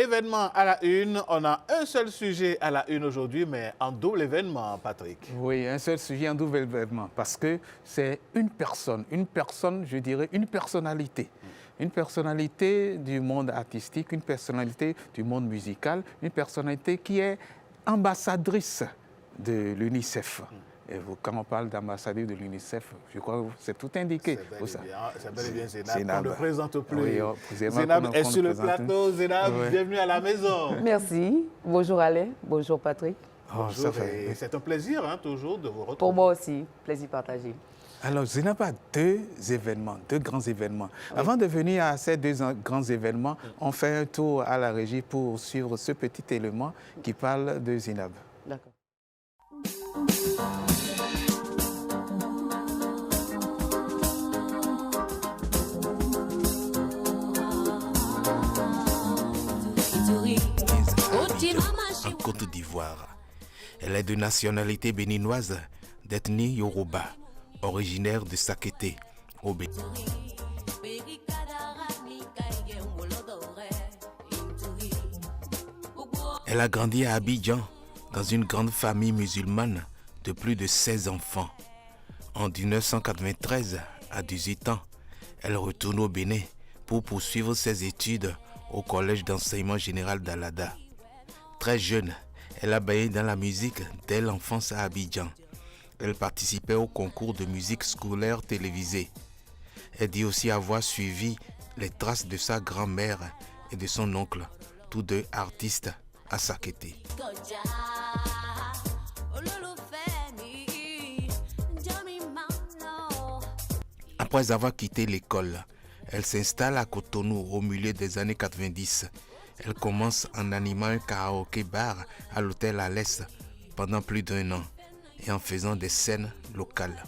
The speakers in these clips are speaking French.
événements à la une. On a un seul sujet à la une aujourd'hui, mais un double événement, Patrick. Oui, un seul sujet, un double événement, parce que c'est une personne, je dirais une personnalité. Une personnalité du monde artistique, une personnalité du monde musical, une personnalité qui est ambassadrice de l'UNICEF. Et quand on parle d'ambassadeur de l'UNICEF, je crois que c'est tout indiqué. C'est bel et bien Zénab. Zénab. On ne présente plus. Oui, Zénab est sur le plateau. Zénab, bienvenue à la maison. Merci. Bonjour Alain, bonjour Patrick. Bonjour, c'est un plaisir toujours de vous retrouver. Pour moi aussi, plaisir partagé. Alors, Zénab a deux grands événements. Oui. Avant de venir à ces deux grands événements, on fait un tour à la régie pour suivre ce petit élément qui parle de Zénab. D'accord. En Côte d'Ivoire. Elle est de nationalité béninoise, d'ethnie Yoruba, originaire de Sakété, au Bénin. Elle a grandi à Abidjan, dans une grande famille musulmane de plus de 16 enfants. En 1993, à 18 ans, elle retourne au Bénin pour poursuivre ses études au collège d'enseignement général d'Alada. Très jeune, elle a baigné dans la musique dès l'enfance à Abidjan. Elle participait au concours de musique scolaire télévisé. Elle dit aussi avoir suivi les traces de sa grand-mère et de son oncle, tous deux artistes à Sakété. Après avoir quitté l'école, elle s'installe à Cotonou au milieu des années 90. Elle commence en animant un karaoké bar à l'hôtel Alès pendant plus d'1 an et en faisant des scènes locales.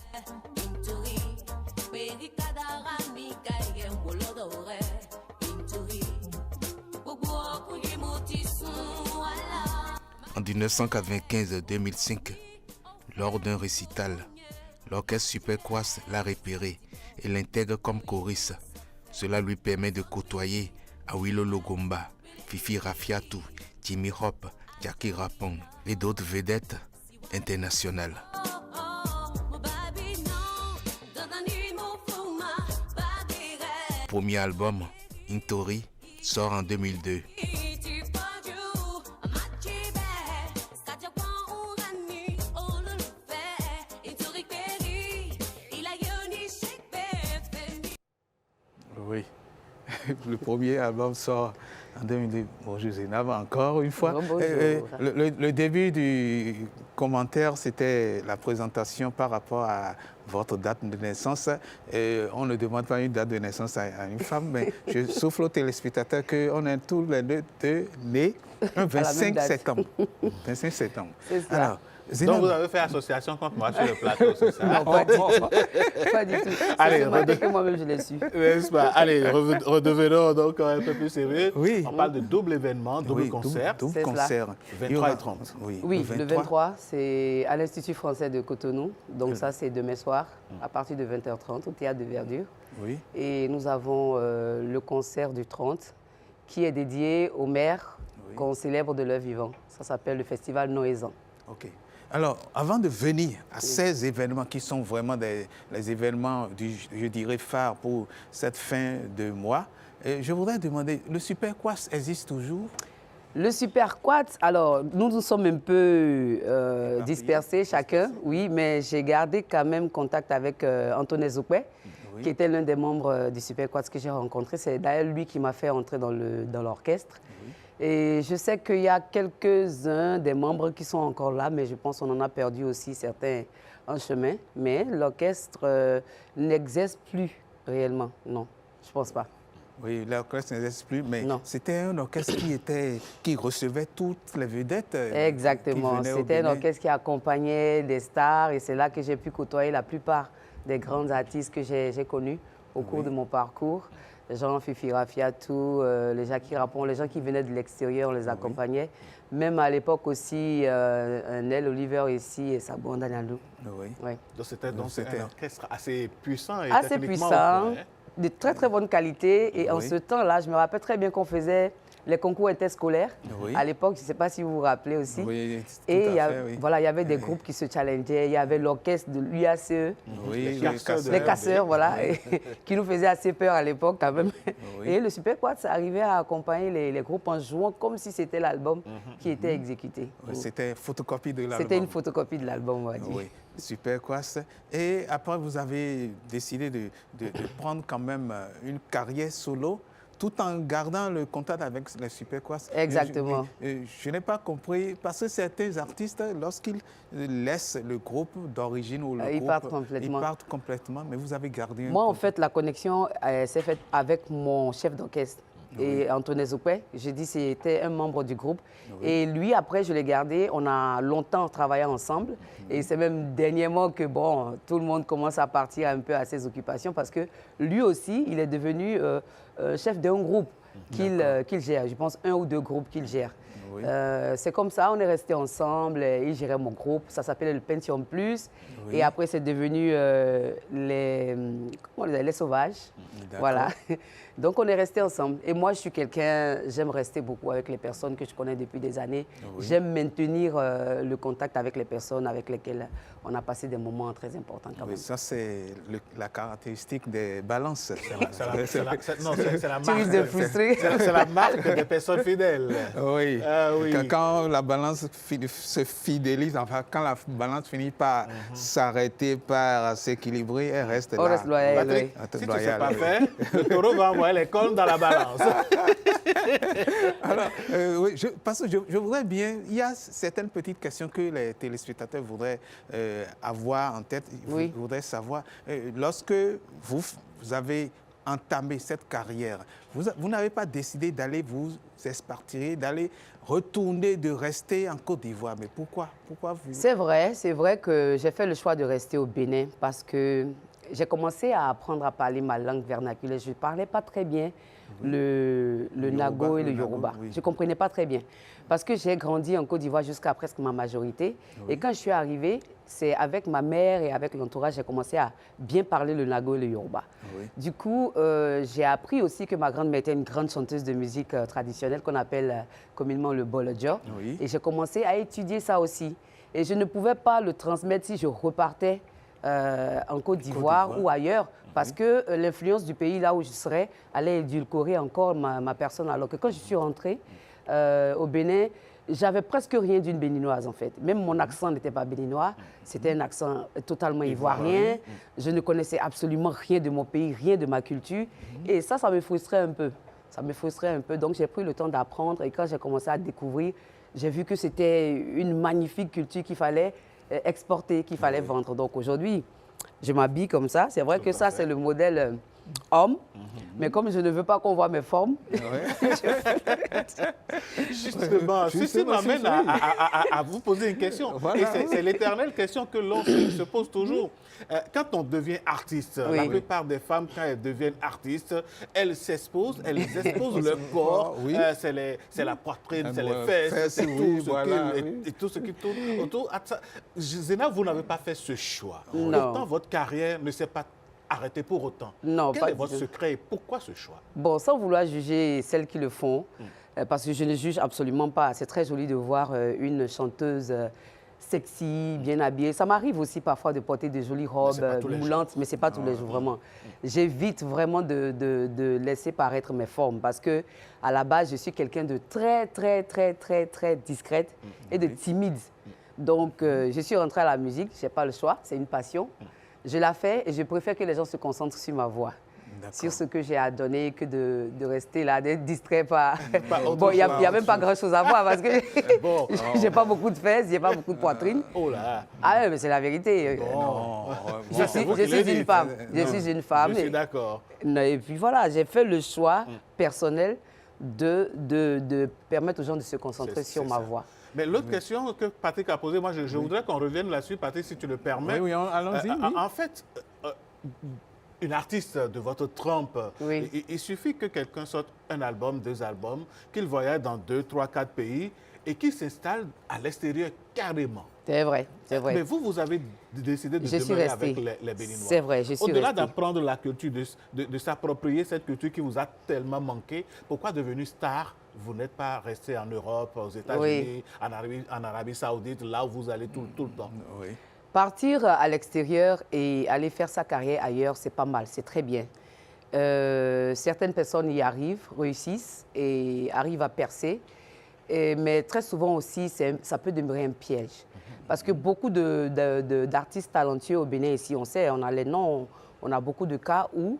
En 1995-2005, lors d'un récital, l'orchestre Super Quas l'a repéré et l'intègre comme choriste. Cela lui permet de côtoyer Awilo Logomba, Fifi Rafiatou, Jimmy Hop, Jackie Rapon et d'autres vedettes internationales. Premier album, Intori, sort en 2002. Oui, le premier album sort en 2002. Bonjour Zénab, encore une fois. Bonjour. Le début du commentaire, c'était la présentation par rapport à votre date de naissance. On ne demande pas une date de naissance à une femme, mais je souffle aux téléspectateurs qu'on est tous les deux nés un 25 septembre. 25 septembre. C'est ça. Alors, Zénab... Donc vous avez fait association contre moi sur le plateau, c'est ça? Non, pas du tout. Pas du tout. Allez, ce matin que moi-même je l'ai su. N'est-ce pas? Allez, redevenons donc un peu plus sérieux. Oui. On parle de double événement, double concert. Double concert. 23 et 30. Oui, le 23, c'est à l'Institut français de Cotonou. Donc ça, c'est demain soir, à partir de 20h30, au Théâtre de Verdure. Oui. Et nous avons le concert du 30, qui est dédié aux mères qu'on célèbre de leur vivant. Ça s'appelle le Festival Noézan. OK. Alors, avant de venir à ces événements qui sont vraiment les événements, je dirais, phares pour cette fin de mois, je voudrais demander, le Super Quas existe toujours? Le Super Quas, alors, nous sommes un peu dispersés chacun, oui, mais j'ai gardé quand même contact avec Antoine Zoukwe, qui était l'un des membres du Super Quas que j'ai rencontré. C'est d'ailleurs lui qui m'a fait entrer dans l'orchestre. Et je sais qu'il y a quelques-uns des membres qui sont encore là, mais je pense qu'on en a perdu aussi certains en chemin. Mais l'orchestre n'existe plus réellement, non, je ne pense pas. Oui, l'orchestre n'existe plus, mais c'était un orchestre qui recevait toutes les vedettes. Exactement, c'était un orchestre qui accompagnait des stars et c'est là que j'ai pu côtoyer la plupart des grands artistes que j'ai connus au cours de mon parcours. Jean Fifi Rafiatou, les Jackie Rapon, les gens qui venaient de l'extérieur, on les accompagnait. Même à l'époque aussi, Nel Oliver ici et Sabon Danielou. Oui. Donc c'était un orchestre assez puissant et assez puissant, de très très bonne qualité. Et en ce temps-là, je me rappelle très bien qu'on faisait les concours interscolaires. Oui. À l'époque, je ne sais pas si vous vous rappelez aussi. Oui, tout Et à fait, oui. voilà, il y avait des groupes qui se challengeaient. Il y avait l'orchestre de l'UACE, Oui, les casseurs, voilà, qui nous faisaient assez peur à l'époque quand même. Oui. Et le Super Quad, ça arrivait à accompagner les groupes en jouant comme si c'était l'album qui était exécuté. Oui, c'était photocopie de l'album. C'était une photocopie de l'album, on va dire. Oui, Super Quas. Et après, vous avez décidé de prendre quand même une carrière solo, tout en gardant le contact avec les Super Quas. Exactement. Je n'ai pas compris, parce que certains artistes, lorsqu'ils laissent le groupe d'origine ou le Ils groupe, partent complètement. ils partent complètement, mais vous avez gardé un Moi, en contact. fait, la connexion s'est faite avec mon chef d'orchestre. Et Antoine Zoupé, j'ai dit c'était un membre du groupe. Oui. Et lui, après, je l'ai gardé. On a longtemps travaillé ensemble. Et c'est même dernièrement que, bon, tout le monde commence à partir un peu à ses occupations parce que lui aussi, il est devenu chef d'un groupe qu'il gère. Je pense 1 ou 2 groupes qu'il gère. Oui. C'est comme ça, on est restés ensemble. Il gérait mon groupe. Ça s'appelait le Pentium Plus. Oui. Et après, c'est devenu les Sauvages. Voilà. Donc, on est restés ensemble. Et moi, je suis quelqu'un, j'aime rester beaucoup avec les personnes que je connais depuis des années. Oui. J'aime maintenir le contact avec les personnes avec lesquelles on a passé des moments très importants quand Oui, même. ça, c'est la caractéristique des balances. C'est la Tu risques de marque. frustrer. C'est la marque des personnes fidèles. Oui. Ah oui. Quand la balance se fidélise, enfin, quand la balance finit par s'arrêter, par s'équilibrer, elle reste On là. reste loyal, Patrick, oui. si tu ne sais Loyal, pas oui. faire, le taureau va envoyer les cornes dans la balance. Alors, oui, parce que je voudrais bien, il y a certaines petites questions que les téléspectateurs voudraient avoir en tête. Oui. Ils voudraient savoir, lorsque vous avez entamé cette carrière, vous n'avez pas décidé d'aller vous expatrier, d'aller retourner, de rester en Côte d'Ivoire. Mais pourquoi vous... C'est vrai que j'ai fait le choix de rester au Bénin parce que j'ai commencé à apprendre à parler ma langue vernaculaire. Je ne parlais pas très bien le Nago et le Yoruba. Oui. Je ne comprenais pas très bien. Parce que j'ai grandi en Côte d'Ivoire jusqu'à presque ma majorité. Et quand je suis arrivée, c'est avec ma mère et avec l'entourage, j'ai commencé à bien parler le Nago et le Yoruba. Oui. Du coup, j'ai appris aussi que ma grand-mère était une grande chanteuse de musique traditionnelle qu'on appelle communément le Bolodjo. Oui. Et j'ai commencé à étudier ça aussi. Et je ne pouvais pas le transmettre si je repartais en Côte d'Ivoire ou ailleurs, parce que l'influence du pays là où je serais allait édulcorer encore ma personne. Alors que quand je suis rentrée au Bénin, j'avais presque rien d'une béninoise en fait. Même mon accent n'était pas béninois, c'était un accent totalement ivoirien. Je ne connaissais absolument rien de mon pays, rien de ma culture. Et ça me frustrait un peu. Ça me frustrait un peu. Donc j'ai pris le temps d'apprendre et quand j'ai commencé à découvrir, j'ai vu que c'était une magnifique culture qu'il fallait exporter, qu'il fallait vendre. Donc aujourd'hui, je m'habille comme ça. C'est vrai que ça, c'est le modèle homme. Mais comme je ne veux pas qu'on voit mes formes, Justement, ceci m'amène à vous poser une question. Voilà. Et c'est l'éternelle question que l'on se pose toujours. Quand on devient artiste, Oui. la plupart des femmes, quand elles deviennent artistes, elles s'exposent, elles exposent leur corps. Oui. C'est la poitrine, c'est les Ouais, fesses, c'est oui, tout, voilà, et tout ce qui tourne autour. Zéna, vous n'avez pas fait ce choix. Non. Pourtant, votre carrière ne s'est pas arrêtée pour autant. Non, Quel pas est du votre tout. secret et pourquoi ce choix? bon, sans vouloir juger celles qui le font, parce que je ne juge absolument pas. C'est très joli de voir une chanteuse sexy, bien habillée. Ça m'arrive aussi parfois de porter de jolies robes c'est pas tous les moulantes, mais ce n'est pas tous les jours, vraiment. J'évite vraiment de laisser paraître mes formes parce que à la base, je suis quelqu'un de très, très, très, très, très discrète et de timide. Donc, je suis rentrée à la musique, je n'ai pas le choix, c'est une passion. Je la fais et je préfère que les gens se concentrent sur ma voix, sur ce que j'ai à donner, que de rester là, d'être distrait par... Bon, il n'y a même pas grand-chose à voir parce que Bon. je n'ai pas beaucoup de fesses, je n'ai pas beaucoup de poitrine. Oh là. Ah oui, mais c'est la vérité. Je suis une femme. Je suis une femme. Je suis d'accord. Et puis voilà, j'ai fait le choix personnel de permettre aux gens de se concentrer sur ma voix. Mais l'autre question que Patrick a posée, moi, je voudrais qu'on revienne là-dessus, Patrick, si tu le permets. Oui, allons-y. Oui. En fait, une artiste de votre trempe, Oui. il suffit que quelqu'un sorte un album, 2 albums, qu'il voyage dans 2, 3, 4 pays et qu'il s'installe à l'extérieur carrément. C'est vrai, c'est vrai. Mais vous avez décidé de Je suis demeurer restée. avec les Béninois. C'est vrai, je suis Au-delà restée. d'apprendre la culture, de s'approprier cette culture qui vous a tellement manqué, pourquoi devenir star vous n'êtes pas resté en Europe, aux États-Unis, en Arabie Saoudite, là où vous allez tout le temps. Oui. Partir à l'extérieur et aller faire sa carrière ailleurs, c'est pas mal, c'est très bien. Certaines personnes y arrivent, réussissent et arrivent à percer. Mais très souvent aussi, ça peut demeurer un piège. Parce que beaucoup d'artistes talentueux au Bénin, ici, on sait, on a les noms, on a beaucoup de cas où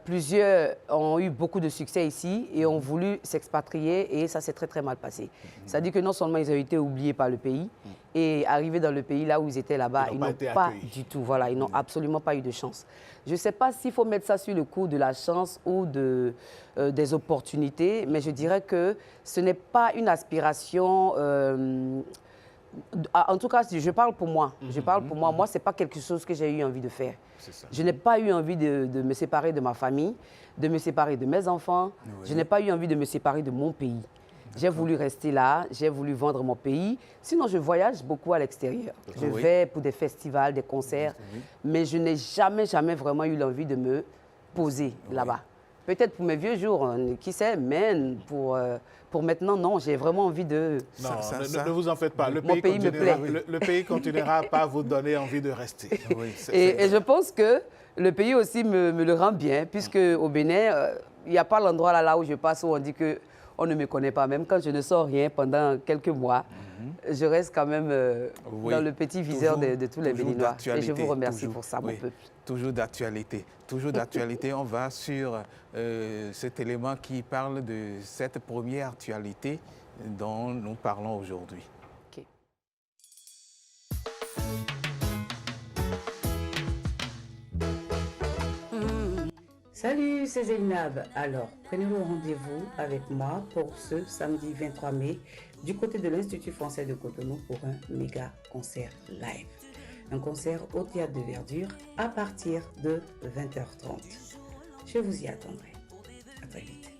plusieurs ont eu beaucoup de succès ici et ont voulu s'expatrier et ça s'est très très mal passé. C'est-à-dire que non seulement ils ont été oubliés par le pays et arrivés dans le pays là où ils étaient là-bas, ils n'ont pas du tout, voilà, ils n'ont absolument pas eu de chance. Je ne sais pas s'il faut mettre ça sur le coup de la chance ou des opportunités, mais je dirais que ce n'est pas une aspiration. En tout cas, je parle pour moi. Je parle pour moi. Moi, ce n'est pas quelque chose que j'ai eu envie de faire. Je n'ai pas eu envie de me séparer de ma famille, de me séparer de mes enfants. Oui. Je n'ai pas eu envie de me séparer de mon pays. J'ai voulu rester là, j'ai voulu vendre mon pays. Sinon, je voyage beaucoup à l'extérieur. Je vais pour des festivals, des concerts, mais je n'ai jamais vraiment eu l'envie de me poser là-bas. Peut-être pour mes vieux jours, qui sait, mais pour maintenant, non, j'ai vraiment envie de... Non, ne vous en faites pas. Mon pays me plaît. Le pays continuera pas à vous donner envie de rester. Oui, et je pense que le pays aussi me le rend bien, puisque au Bénin, il n'y a pas l'endroit là où je passe où on dit qu'on ne me connaît pas. Même quand je ne sors rien pendant quelques mois, je reste quand même dans le petit viseur de tous les Béninois. Et je vous remercie pour ça, mon peuple. Toujours d'actualité. Toujours d'actualité. On va sur cet élément qui parle de cette première actualité dont nous parlons aujourd'hui. Okay. Salut, c'est Zainab. Alors, prenez le rendez-vous avec moi pour ce samedi 23 mai du côté de l'Institut français de Cotonou pour un méga concert live. Un concert au Théâtre de Verdure à partir de 20h30. Je vous y attendrai. À très vite.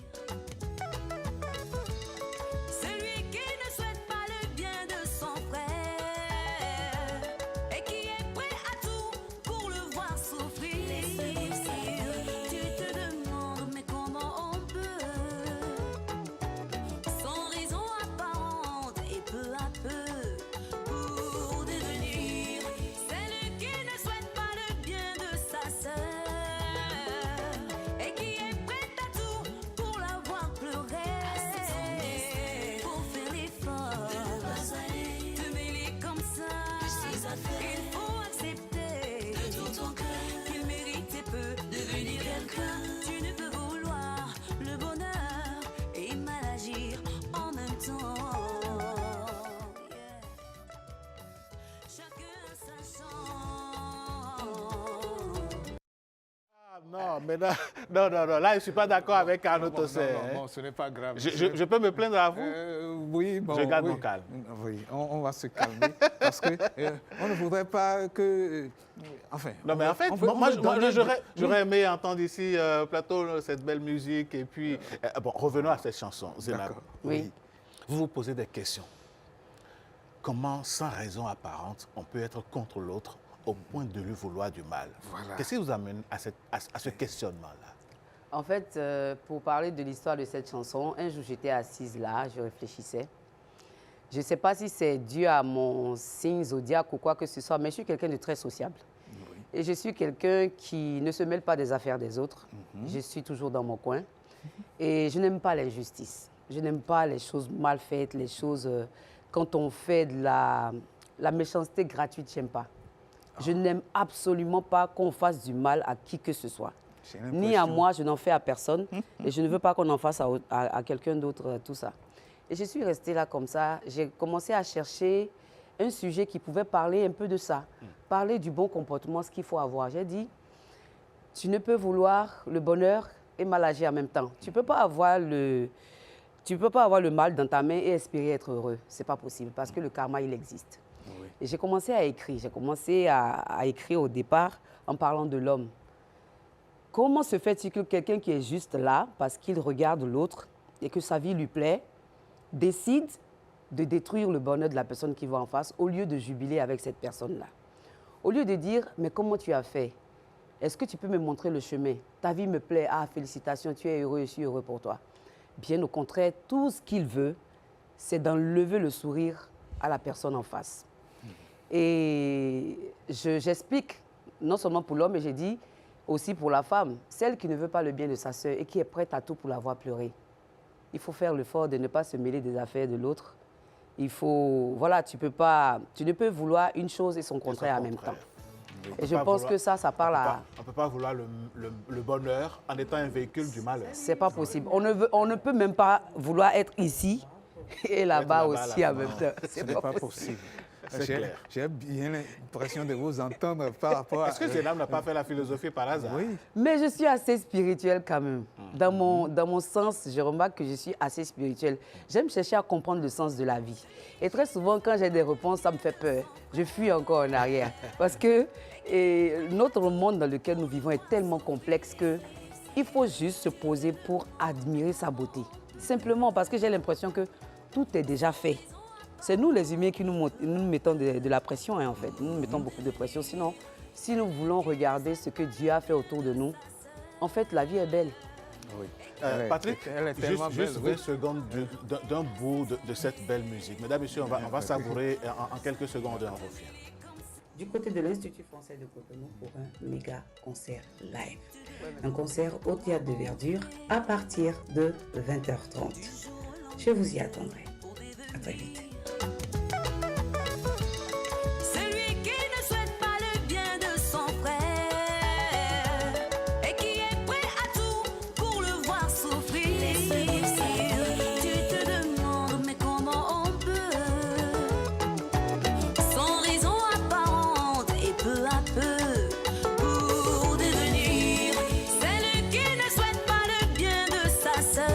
Non, mais non, là, je ne suis pas d'accord avec Arnaud Tossé. Non, ce n'est pas grave. Je peux me plaindre à vous? Oui, bon. Je garde mon calme. Oui, on va se calmer parce que on ne voudrait pas que... Enfin... Non, mais en fait, moi j'aurais aimé entendre ici, Plateau, cette belle musique. Et puis, bon, revenons à cette chanson, Zainab. Oui. Vous vous posez des questions. Comment, sans raison apparente, on peut être contre l'autre au point de lui vouloir du mal? Voilà. Qu'est-ce qui vous amène à ce questionnement-là? En fait, pour parler de l'histoire de cette chanson, un jour j'étais assise là, je réfléchissais. Je ne sais pas si c'est dû à mon signe zodiaque ou quoi que ce soit, mais je suis quelqu'un de très sociable. Oui. Et je suis quelqu'un qui ne se mêle pas des affaires des autres. Je suis toujours dans mon coin. Et je n'aime pas l'injustice. Je n'aime pas les choses mal faites, les choses... quand on fait de la méchanceté gratuite, je n'aime pas. Je n'aime absolument pas qu'on fasse du mal à qui que ce soit. Ni à moi, je n'en fais à personne. Et je ne veux pas qu'on en fasse à quelqu'un d'autre, tout ça. Et je suis restée là comme ça. J'ai commencé à chercher un sujet qui pouvait parler un peu de ça. Parler du bon comportement, ce qu'il faut avoir. J'ai dit, tu ne peux vouloir le bonheur et mal agir en même temps. Tu ne peux pas avoir le mal dans ta main et espérer être heureux. Ce n'est pas possible parce que le karma, il existe. Oui. Et j'ai commencé à écrire. J'ai commencé à écrire au départ en parlant de l'homme. Comment se fait-il que quelqu'un qui est juste là, parce qu'il regarde l'autre et que sa vie lui plaît, décide de détruire le bonheur de la personne qui va en face au lieu de jubiler avec cette personne-là? Au lieu de dire, mais comment tu as fait? Est-ce que tu peux me montrer le chemin? Ta vie me plaît. Ah, félicitations, tu es heureux, je suis heureux pour toi. Bien au contraire, tout ce qu'il veut, c'est d'enlever le sourire à la personne en face. Et j'explique, non seulement pour l'homme, mais j'ai dit aussi pour la femme, celle qui ne veut pas le bien de sa sœur et qui est prête à tout pour la voir pleurer. Il faut faire l'effort de ne pas se mêler des affaires de l'autre. Il faut, voilà, tu ne peux vouloir une chose et son contraire en même temps. Et je pense que ça parle à... On ne peut pas vouloir le bonheur en étant un véhicule du malheur. C'est pas possible. On ne peut même pas vouloir être ici et là-bas aussi en même temps. Ce n'est pas possible. C'est clair. J'ai bien l'impression de vous entendre par rapport à... Est-ce que Zénab n'a pas fait la philosophie par hasard? Oui. Mais je suis assez spirituelle quand même. Dans mon sens, je remarque que je suis assez spirituelle. J'aime chercher à comprendre le sens de la vie. Et très souvent, quand j'ai des réponses, ça me fait peur. Je fuis encore en arrière. Parce que notre monde dans lequel nous vivons est tellement complexe qu'il faut juste se poser pour admirer sa beauté. Simplement parce que j'ai l'impression que tout est déjà fait. C'est nous les humains qui nous mettons de la pression, hein, en fait. Nous mettons beaucoup de pression. Sinon, si nous voulons regarder ce que Dieu a fait autour de nous, en fait, la vie est belle. Oui. Patrick, elle est tellement juste belle, 20 secondes d'un bout de cette belle musique. Mesdames, Messieurs, on va savourer en quelques secondes un refrain. Du côté de l'Institut français de Cotonou pour un méga concert live. Un concert au Théâtre de Verdure à partir de 20h30. Je vous y attendrai. À très vite. Celui qui ne souhaite pas le bien de son frère et qui est prêt à tout pour le voir souffrir. Tu te demandes mais comment on peut, sans raison apparente et peu à peu, pour devenir celle qui ne souhaite pas le bien de sa sœur.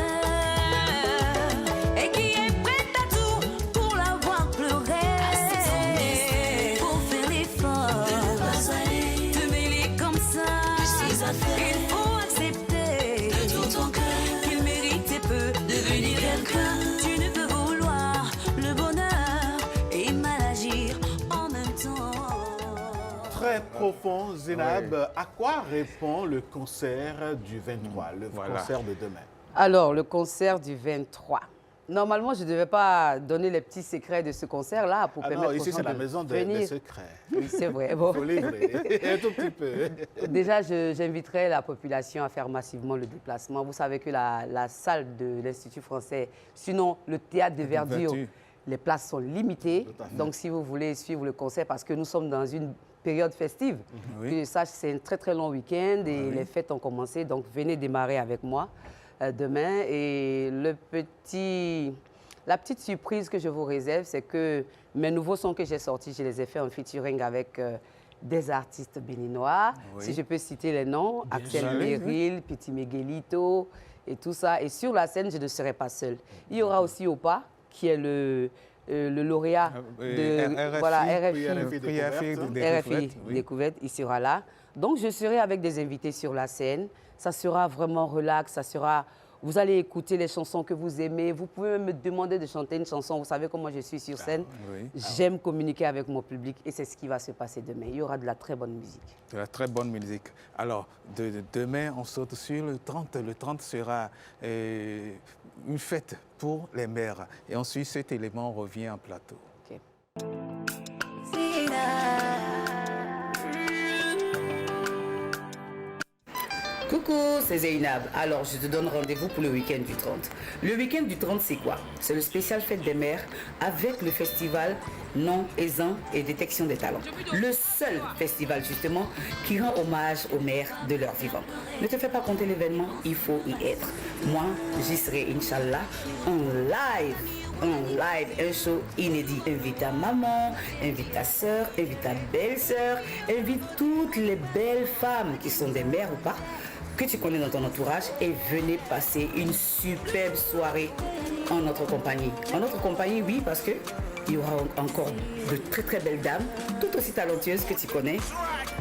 Très profond, Zénab. Oui. À quoi répond le concert du 23, le concert de demain? Alors, le concert du 23. Normalement, je ne devais pas donner les petits secrets de ce concert-là pour permettre aux gens de venir. Ici, c'est la maison des secrets. Oui, c'est vrai. Bon. Il faut livrer, un tout petit peu. Déjà, j'inviterai la population à faire massivement le déplacement. Vous savez que la salle de l'Institut français, sinon le théâtre de Verdure, les places sont limitées. Donc, si vous voulez suivre le concert, parce que nous sommes dans une période festive, que je sache, c'est un très, très long week-end et les fêtes ont commencé. Donc, venez démarrer avec moi demain. Et la petite surprise que je vous réserve, c'est que mes nouveaux sons que j'ai sortis, je les ai fait en featuring avec des artistes béninois. Si je peux citer les noms, Axel Meril, Petit Miguelito et tout ça. Et sur la scène, je ne serai pas seule. Il y aura aussi Opa, qui est le lauréat de RFI Découverte. Il sera là. Donc, je serai avec des invités sur la scène. Ça sera vraiment relax, ça sera... Vous allez écouter les chansons que vous aimez. Vous pouvez me demander de chanter une chanson. Vous savez comment je suis sur scène. J'aime communiquer avec mon public et c'est ce qui va se passer demain. Il y aura de la très bonne musique. De la très bonne musique. Alors, demain, on saute sur le 30. Le 30 sera une fête pour les mères. Et ensuite, cet élément revient en plateau. Okay. Coucou, c'est Zeynab. Alors, je te donne rendez-vous pour le week-end du 30. Le week-end du 30, c'est quoi? C'est le spécial Fête des Mères avec le festival Non, Aisant et Détection des Talents. Le seul festival, justement, qui rend hommage aux mères de leur vivant. Ne te fais pas compter l'événement, il faut y être. Moi, j'y serai, Inch'Allah, en live. Un show inédit. Invite ta maman, invite ta soeur, invite ta belle-sœur, invite toutes les belles femmes qui sont des mères ou pas, que tu connais dans ton entourage et venez passer une superbe soirée en notre compagnie. En notre compagnie, oui, parce que il y aura encore de très très belles dames, tout aussi talentueuses que tu connais,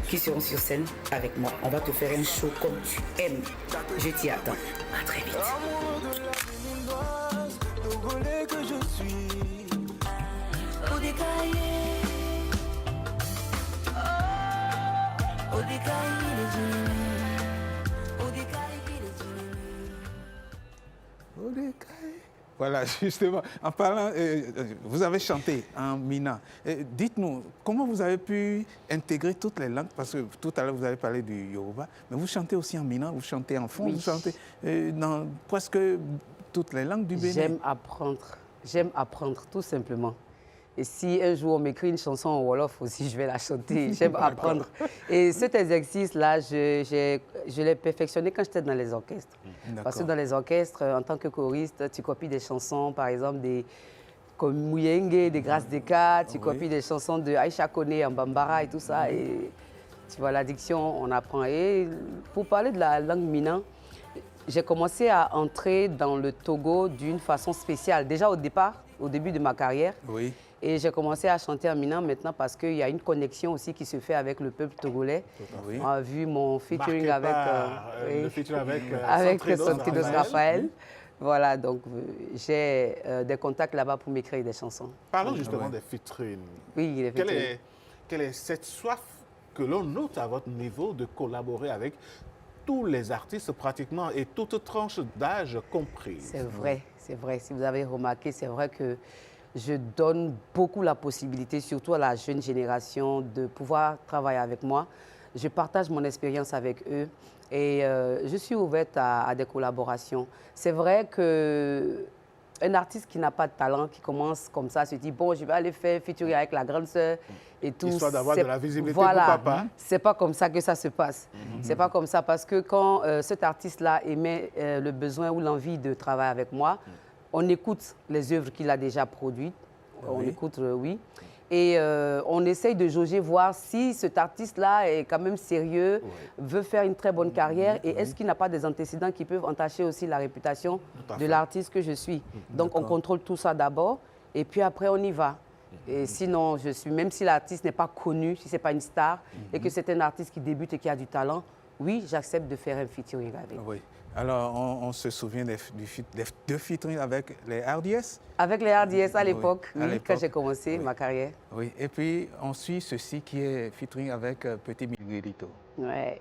qui seront sur scène avec moi. On va te faire un show comme tu aimes. Je t'y attends. À très vite. Que je suis au décaillé, au décaillé les yeux, au décaillé les yeux, au décaillé. Voilà, justement, en parlant, vous avez chanté en Mina. Dites-nous, comment vous avez pu intégrer toutes les langues? Parce que tout à l'heure, vous avez parlé du Yoruba, mais vous chantez aussi en Mina, vous chantez en fond, Oui. vous chantez dans presque toutes les langues du Bénin. J'aime apprendre, tout simplement. Et si un jour on m'écrit une chanson en Wolof aussi, je vais la chanter. J'aime apprendre. Et cet exercice-là, je l'ai perfectionné quand j'étais dans les orchestres. Parce que dans les orchestres, en tant que choriste, tu copies des chansons, par exemple, comme Mouyenge, des Grâces Deka, tu copies des chansons de Aïcha Koné en Bambara et tout ça. Et tu vois, l'addiction, on apprend. Et pour parler de la langue Mina, j'ai commencé à entrer dans le Togo d'une façon spéciale. Déjà au début de ma carrière. Oui. Et j'ai commencé à chanter en Mina maintenant parce qu'il y a une connexion aussi qui se fait avec le peuple togolais. Oui. On a vu mon featuring Marqué avec, par, le featuring avec Santridos Santridos Raphaël. Voilà, donc j'ai des contacts là-bas pour m'écrire des chansons. Parlons justement des featuring. Oui, les featuring. Quelle est cette soif que l'on note à votre niveau de collaborer avec tous les artistes pratiquement et toutes tranches d'âge comprises? C'est vrai, c'est vrai. Si vous avez remarqué, c'est vrai que je donne beaucoup la possibilité, surtout à la jeune génération, de pouvoir travailler avec moi. Je partage mon expérience avec eux et je suis ouverte à des collaborations. C'est vrai qu'un artiste qui n'a pas de talent, qui commence comme ça, se dit, bon, je vais aller faire featuring avec la grande sœur et tout. Histoire d'avoir de la visibilité voilà, pour papa. C'est pas comme ça que ça se passe. C'est pas comme ça parce que quand cet artiste-là émet le besoin ou l'envie de travailler avec moi, on écoute les œuvres qu'il a déjà produites, on écoute, oui. Et on essaye de jauger, voir si cet artiste-là est quand même sérieux, veut faire une très bonne carrière et est-ce qu'il n'a pas des antécédents qui peuvent entacher aussi la réputation de l'artiste que je suis. Donc on contrôle tout ça d'abord et puis après on y va. Et sinon, même si l'artiste n'est pas connu, si ce n'est pas une star et que c'est un artiste qui débute et qui a du talent, oui, j'accepte de faire un featuring avec. Oui. Alors, on se souvient des deux featuring avec les RDS? Avec les RDS à l'époque, à oui, l'époque. quand j'ai commencé ma carrière. Oui, et puis on suit ceci qui est featuring avec Petit Miguelito. Ouais.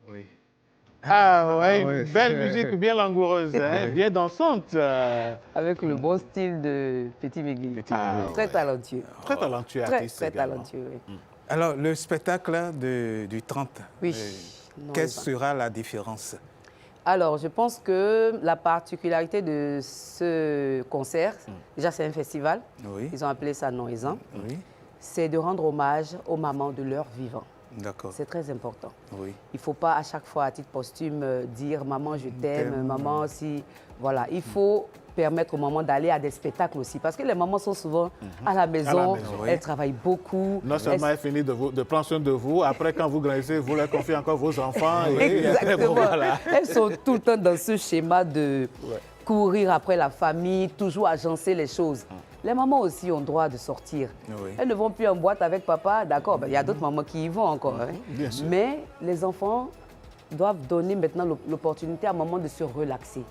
Oui. Ah ouais, belle musique, bien langoureuse, hein, bien dansante. Avec le bon style de Petit Miguel. Très talentueux. Très talentueux Très, artiste très également. talentueux, oui. Alors, le spectacle du 30, Oui. Non, quelle il va. sera la différence? Alors, je pense que la particularité de ce concert, déjà c'est un festival, Oui. ils ont appelé ça Noézan, Oui, c'est de rendre hommage aux mamans de leur vivant. d'accord. C'est très important. Oui. Il ne faut pas à chaque fois, à titre posthume, dire « maman, je t'aime »,« maman, si… » Voilà, il faut permettre aux mamans d'aller à des spectacles aussi. Parce que les mamans sont souvent à la maison, oui. elles travaillent beaucoup. Non seulement elles finissent de prendre soin de vous, après quand vous grandissez, vous leur confiez encore vos enfants. Et Exactement. voilà. Elles sont tout le temps dans ce schéma de courir après la famille, toujours agencer les choses. Les mamans aussi ont droit de sortir. Oui. Elles ne vont plus en boîte avec papa, d'accord, il y a d'autres mamans qui y vont encore. Hein. Bien sûr. Mais les enfants doivent donner maintenant l'opportunité à maman de se relaxer,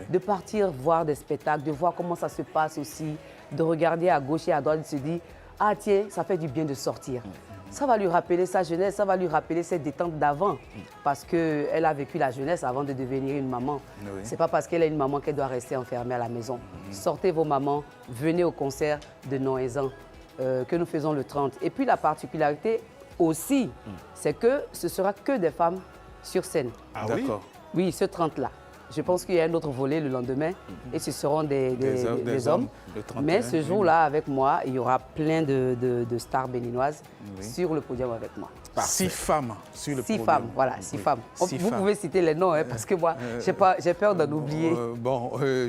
de partir voir des spectacles, de voir comment ça se passe aussi de regarder à gauche et à droite, de se dire, ah tiens, ça fait du bien de sortir. Ça va lui rappeler sa jeunesse, ça va lui rappeler cette détente d'avant. Parce qu'elle a vécu la jeunesse avant de devenir une maman. Oui. C'est pas parce qu'elle est une maman qu'elle doit rester enfermée à la maison. Sortez vos mamans, venez au concert de Noëzan que nous faisons le 30. Et puis la particularité aussi, c'est que ce sera que des femmes sur scène. Ah oui? D'accord. Oui, ce 30-là. Je pense qu'il y a un autre volet le lendemain et ce seront des hommes. le 31, Mais ce jour-là, avec moi, il y aura plein de stars béninoises sur le podium avec moi. 6 femmes sur le 6 podium. femmes, voilà, 6 femmes. Six Vous femmes. pouvez citer les noms, hein, parce que moi, j'ai peur d'en oublier.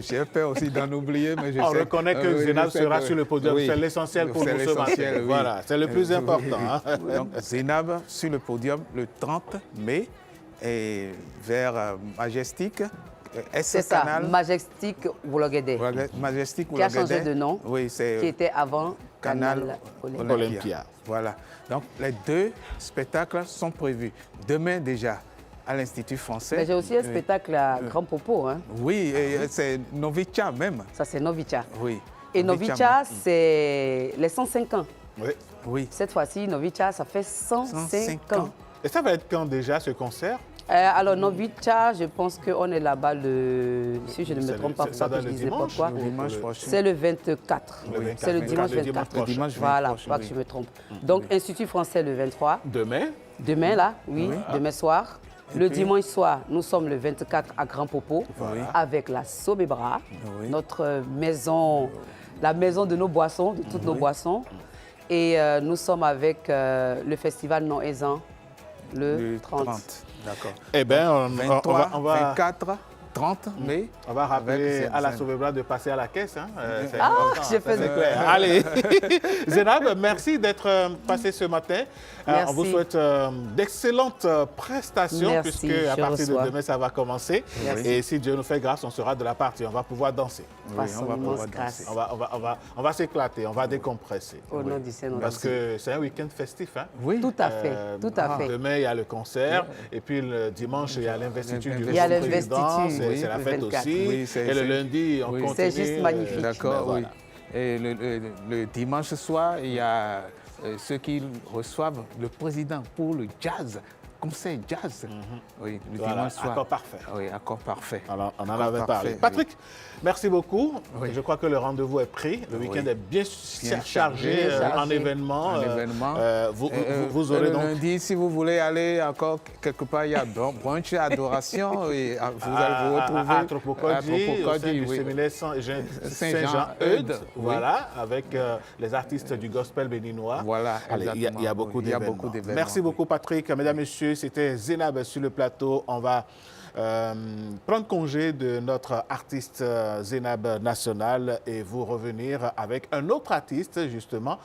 J'ai peur aussi d'en oublier, mais je On sais. reconnaît que Oui, Zénab je sais sera que- sur le podium. oui. C'est l'essentiel pour C'est nous ce matin. l'essentiel, oui. Voilà, c'est le plus important. Hein. Donc, Zénab sur le podium le 30 mai et vers Majestic. C'est ça, Canal. Majestic Wologede, Majestic qui a changé Wologede. de nom, Oui, c'est qui était avant Canal Olympia. Olympia. Voilà. Donc, les 2 spectacles sont prévus. Demain déjà, à l'Institut français. Mais j'ai aussi un spectacle à Grand Popo, hein. Oui, et c'est Novicha même. Ça c'est Novicha. Oui. Et Novicha, même. c'est les 105 ans. Oui. Oui. Cette fois-ci, Novicha, ça fait 105 ans. Et ça va être quand déjà ce concert? Alors, Novicha, je pense qu'on est là-bas le... Si je ne me C'est trompe pas, ça pour pas doit que je le dise n'importe dimanche, quoi. ou Dimanche le- prochain. C'est le 24. Le 24, C'est le dimanche le dimanche 24. Le dimanche Voilà, 24, pas que oui. je me trompe. Donc, Institut français le 23. Demain? Demain, là, oui, demain soir. Le puis- dimanche soir, nous sommes le 24 à Grand Popo Voilà. avec la Sobebra, Oui. notre maison, la maison de nos boissons, de toutes nos boissons. Et nous sommes avec le festival Noëzan le 30. D'accord. Eh bien, on 23, va 24, 30 mai. on va rappeler Avec à la Zen. Sauvebra de passer à la caisse. Hein. C'est Ah, important, j'ai ça, fait- c'est clair. Allez, Zénab, merci d'être passé ce matin. Merci. On vous souhaite d'excellentes prestations Merci, puisque à je partir de reçois. demain, ça va commencer. Merci. Et si Dieu nous fait grâce, on sera de la partie. On va pouvoir danser. Fasse son on va immense pouvoir grâce. On va s'éclater, on va décompresser. Au nom du Seigneur. Parce que c'est un week-end festif. Hein. Oui. Tout à fait, tout à fait. Demain, il y a le concert. Et puis le dimanche, il y a l'investiture du Il y a nouveau président. l'investiture, C'est la le fête 24. aussi. Oui, c'est- et le c'est- lundi, on oui. continue. C'est juste magnifique. D'accord, Ben oui. voilà. Et le dimanche soir, il y a ceux qui reçoivent le président pour le jazz, concert jazz. Oui, le Voilà, dimanche soir. accord parfait. Oui, accord parfait. Alors, on en Accord avait parfait, parlé. oui. Patrick, merci beaucoup. Oui. Je crois que le rendez-vous est pris. Le week-end est bien chargé chargé. en événements. Un événement. Vous aurez le donc... lundi, si vous voulez aller encore quelque part, il y a brunch et adoration. Et vous allez vous retrouver à Tropokodji, au sein du oui. séminaire Saint-Jean-Eudes, oui. voilà, avec les artistes du gospel béninois. Voilà, Allez, il y a exactement. beaucoup Il y a d'événements. beaucoup d'événements, Merci oui. beaucoup, Patrick. Mesdames, Messieurs, c'était Zénab sur le plateau. On va prendre congé de notre artiste Zénab national et vous revenir avec un autre artiste, justement.